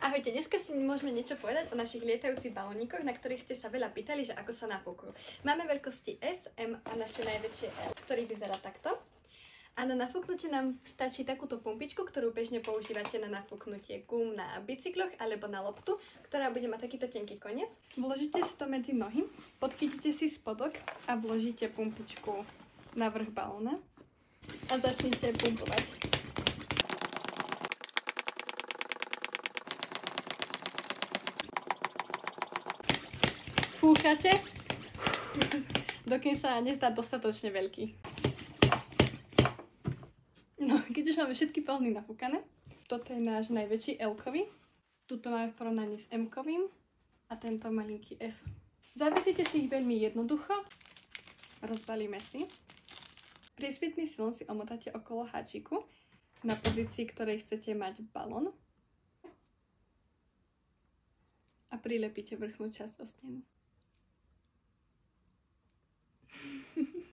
Ahojte, dneska si môžeme niečo povedať o našich lietajúcich balónikoch, na ktorých ste sa veľa pýtali, že ako sa nafúkujú. Máme veľkosti S, M a naše najväčšie L, ktorý vyzerá takto. A na nafúknutie nám stačí takúto pumpičku, ktorú bežne používate na nafúknutie gum na bicykloch alebo na loptu, ktorá bude mať takýto tenký koniec. Vložíte si to medzi nohy, podchytíte si spodok a vložíte pumpičku na vrch balóna a začnite pumpovať. Fúchate, dokým sa nezdá dostatočne veľký. No, keď už máme všetky balóny nafúkané, toto je náš najväčší L-kový, tuto máme v porovnaní s M-kovým a tento malinký S. Zavisíte si ich veľmi jednoducho, rozbalíme si. Priesvitný silon si omotáte okolo háčiku na pozícii, ktorej chcete mať balón a prilepíte vrchnú časť o stenu.